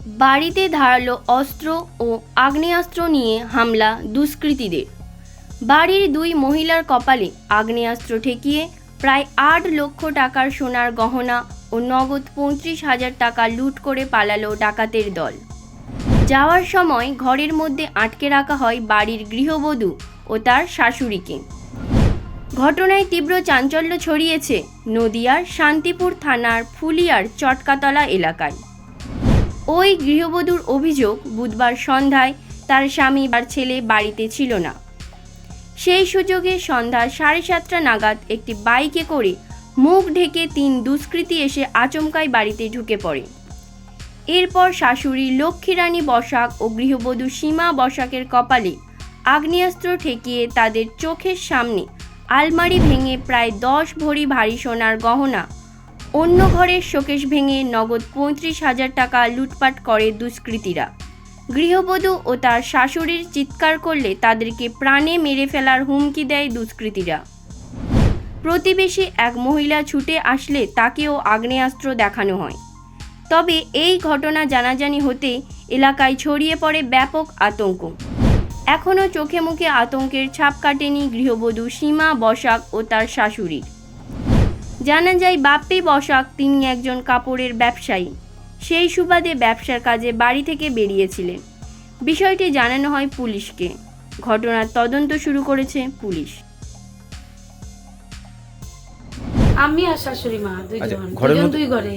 বাড়িতে ধারালো অস্ত্র ও আগ্নেয়াস্ত্র নিয়ে হামলা দুষ্কৃতীদের। বাড়ির দুই মহিলার কপালে আগ্নেয়াস্ত্র ঠেকিয়ে প্রায় ৮ লক্ষ টাকার সোনার গহনা ও নগদ ৩৫,০০০ টাকা লুট করে পালালো ডাকাতের দল। যাওয়ার সময় ঘরের মধ্যে আটকে রাখা হয় বাড়ির গৃহবধূ ও তার শাশুড়িকে। ঘটনায় তীব্র চাঞ্চল্য ছড়িয়েছে নদিয়ার শান্তিপুর থানার ফুলিয়ার চটকাতলা এলাকায়। ওই গৃহবধূর অভিযোগ, বুধবার সন্ধ্যায় তার স্বামী বা ছেলে বাড়িতে ছিল না। সেই সুযোগে সন্ধ্যা 7:30 নাগাদ একটি বাইকে করে মুখ ঢেকে 3 দুষ্কৃতী এসে আচমকাই বাড়িতে ঢুকে পড়ে। এরপর শাশুড়ি লক্ষ্মীরানী বসাক ও গৃহবধূ সীমা বসাকের কপালে আগ্নেয়াস্ত্র ঠেকিয়ে তাদের চোখের সামনে আলমারি ভেঙে প্রায় 10 ভরি ভারী সোনার গহনা, অন্য ঘরের শোকেশ ভেঙে নগদ 35,০০০ টাকা লুটপাট করে দুষ্কৃতীরা। গৃহবধূ ও তার শাশুড়ির চিৎকার করলে তাদেরকে প্রাণে মেরে ফেলার হুমকি দেয় দুষ্কৃতীরা। প্রতিবেশী এক মহিলা ছুটে আসলে তাকেও আগ্নেয়াস্ত্র দেখানো হয়। তবে এই ঘটনা জানাজানি হতে এলাকায় ছড়িয়ে পড়ে ব্যাপক আতঙ্ক। এখনও চোখে মুখে আতঙ্কের ছাপ কাটেনি গৃহবধূ সীমা বসাক ও তার শাশুড়ির। জানা যায়, বাপ্পি বসাক তিনি একজন কাপড়ের ব্যবসায়ী। সেই সুবাদে ব্যবসার কাজে বাড়ি থেকে বেরিয়েছিলেন। বিষয়টি জানানো হয় পুলিশকে। ঘটনার তদন্ত শুরু করেছে পুলিশ। আমি আর শাশুড়ি মা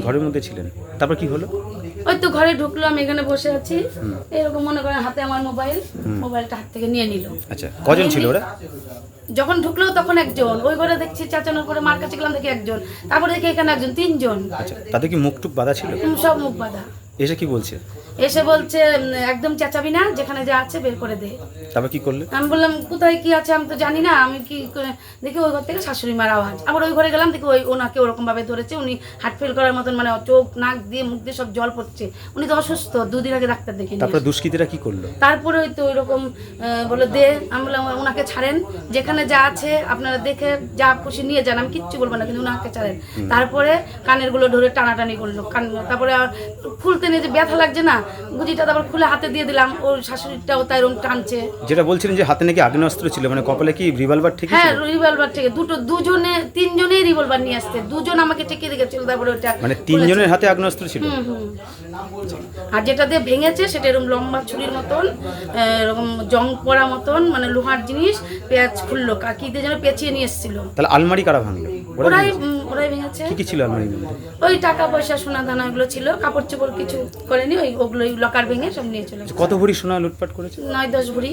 ঘরের মধ্যে ছিলেন, তারপর কি হলো? ওই তো ঘরে ঢুকলো, আমি এখানে বসে আছি, এরকম মনে করেন হাতে আমার মোবাইলটা হাত থেকে নিয়ে নিল। আচ্ছা, কজন ছিল ওরা? যখন ঢুকলো তখন একজন, ওই ঘরে দেখছি চাচানোর করে মার কাছে গেলাম দেখি একজন, তারপরে দেখি এখানে একজন, 3 জন। আচ্ছা, তাদের কি মুখ টুক বাঁধা ছিল? সব মুখ বাঁধা। এসে কি বলছে? এসে বলছে একদম চেঁচাবি না, যেখানে যা আছে বের করে দে। তারপর কি করলে? আমি বললাম কোথায় কি আছে আমি তো জানি না, আমি কি দেখি ওই ঘর থেকে শাশুড়ি মার আওয়াজ। আবার ওই ঘরে গেলাম, দেখি ওনাকে ওরকম ভাবে ধরেছে, উনি হার্ট ফেল করার মতন, মানে চোখ নাক দিয়ে মুখ দিয়ে সব জল পড়ছে। উনি তো অসুস্থ, 2 দিন আগে ডাক্তার দেখে। তারপরে দুষ্কৃতীরা কি করলো? তারপরে ওই তো ওইরকম বলে দে। আমি বললাম ওনাকে ছাড়েন, যেখানে যা আছে আপনারা দেখে যা খুশি নিয়ে যান, আমি কিচ্ছু বলবো না, কিন্তু ওনাকে ছাড়েন। তারপরে কানের গুলো ধরে টানাটানি করলো, তারপরে খুলতে নিয়ে যে ব্যথা লাগছে না, গুজিটা তারপর খুলে হাতে দিয়ে দিলাম। ওর শাশুড়িটাও তাই এরকম টানছে। যেটা বলছিলেন যে হাতে নাকি আগ্নেয়াস্ত্র ছিল, মানে কপালে কি রিভলভার ঠিক? হ্যাঁ, রিভলভার থেকে দুজনে 3 জনেই রিভলভার নিয়ে আসছে। 2 জন আমাকে ঠেকিয়ে রেখেছিল, তারপরে ওটা মানে 3 জনের হাতে আগ্নেয়াস্ত্র ছিল। আর যেটা দিয়ে ভেঙেছে সেটা এরকম লম্বা ছুরির মতন, এরকম জং পড়া মতন, মানে লোহার জিনিস, পেঁয়াজ খুললো, কি দিয়ে যেন পেঁচিয়ে নিয়ে এসেছিল। তাহলে আলমারি কারা ভাঙলো? ওরাই ভেঙেছে। কি ছিল আলমারির মধ্যে? ওই টাকা পয়সা সোনা দানা ওগুলো ছিল, কাপড় চোপড় কিছু করেনি, ওগুলো লকার ভেঙে সব নিয়ে চলে। কত ভরি সোনা লুটপাট করেছে? 9-10 ভরি।